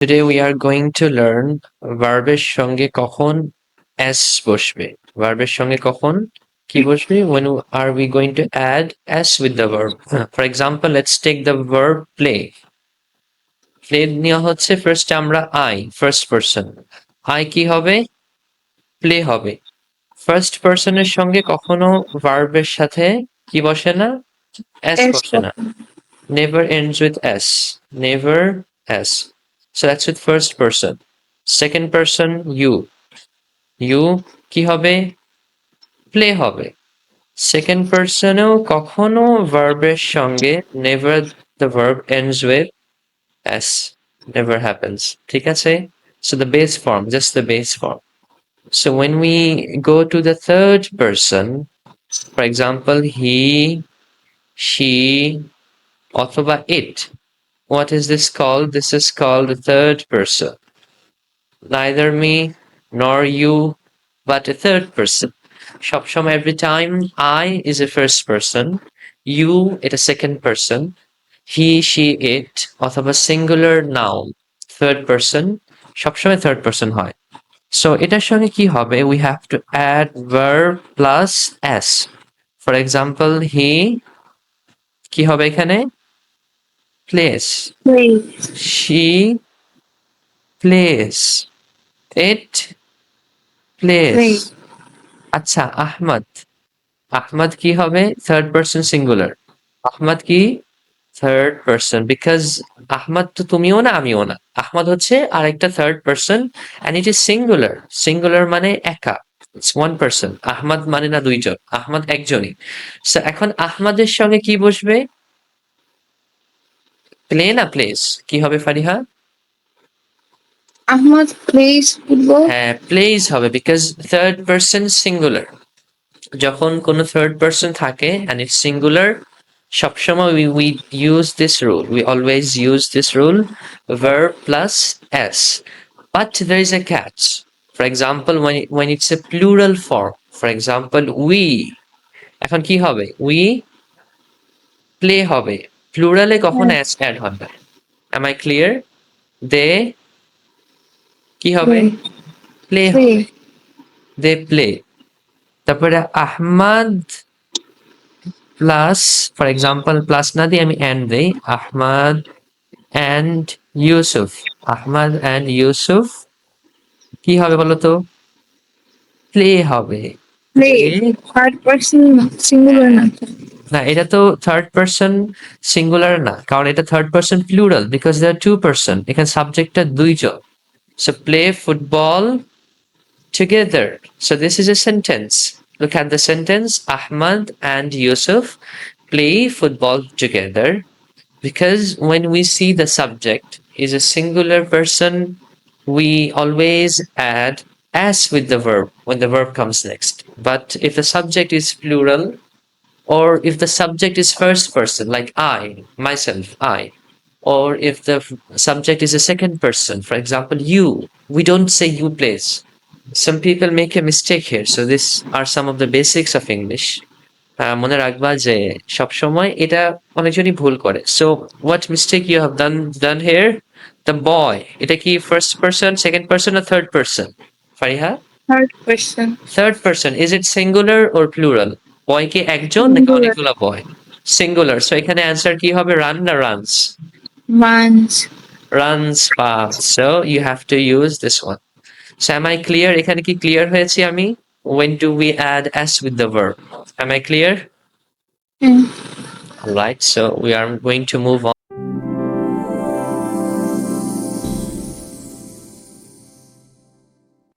Today we are going to learn ভার্বের সঙ্গে কখন s বসবে। ভার্বের সঙ্গে কখন কি বসবে? When are we going to add s with the verb? For example, let's take the verb play. Play নেওয়া হচ্ছে ফার্স্ট আমরা ফার্স্ট পারসন। কি হবে? প্লে হবে। ফার্স্ট পারসনের সঙ্গে কখনো ভার্বের সাথে কি বসে না? s বসে না। Never ends with s. Never s. So that's with first person. Second person, you. You কি হবে? Play হবে। Second personও কখনো ভার্বের সঙ্গে never the verb ends with s. Never happens. ঠিক আছে? So the base form, just the base form. So when we go to the third person, for example, he, she, অথবা it. What is this called? This is called the third person. Neither me nor you, but a third person. সবসময় every time I is a first person, you it a second person, he, she, it অথবা singular noun third person সবসময় third person হয়। So এটার সঙ্গে কি হবে? We have to add verb plus s. For example, he কি হবে এখানে? Plays. She plays. It plays. আচ্ছা, আহমদ। আহমদ কি হবে? Third person singular. আহমদ কি? থার্ড পারসন, বিকজ আহমদ তো তুমিও না আমিও না। আহমদ হচ্ছে আরেকটা third person and it is singular. Singular মানে একা, ইটস ওয়ান পারসন। আহমদ মানে না দুইজন, আহমদ একজনই। সো এখন আহমদের সঙ্গে কি বসবে? প্লে না প্লেস? কি হবে ফারিহা? Ahmad plays football. হ্যাঁ, প্লেস হবে, বিকজ থার্ড পারসন সিঙ্গুলার। যখন কোনো থার্ড পারসন থাকে and it's singular, সবসময় we use this rule. We always use this rule, verb plus s. But there is a catch. For example, when it's a plural form, for example, we. এখন কি হবে? We play হবে। প্লুরালে কখন s add হবে? Am I clear? They কি হবে? Play হবে। They play. তারপরে Ahmad plus, for example plus না দিয়ে আমি অ্যান্ড দেই, আহমদ অ্যান্ড ইউসুফ। আহমদ অ্যান্ড ইউসুফ কি হবে বলতো? প্লে হবে। Play. Third person singular না। না, এটা তো থার্ড পারসন সিঙ্গুলার না, কারণ এটা third person plural, because there two person. এখানে সাবজেক্টটা দুইজন। So play football together. So this is a sentence. Look at the sentence. Ahmad and Yusuf play football together. Because when we see the subject is a singular person, we always add s with the verb when the verb comes next. But if the subject is plural, or if the subject is first person, like I, myself, I, or if the subject is a second person, for example, you, we don't say you plays. Some people make a mistake here. So these are some of the basics of English. মনে রাখবা যে সবসময় এটা অনেকজনই ভুল করে। So what mistake you have done here? The boy, এটা কি ফার্স্ট পারসন, সেকেন্ড পারসন না third person? Fariha? Third person. Third person. Is it singular or plural? Boy কি একজন নাকি Singular. অনেকগুলো বয়? সিঙ্গুলার। সো এখানে অ্যান্সার কি হবে? রান না রানস? Runs. রানস পাস। So you have to use this one. So am I clear? এখানে কি ক্লিয়ার হয়েছি আমি? When do we add s with the verb? Am I clear? Mm. All right, so we are going to move on.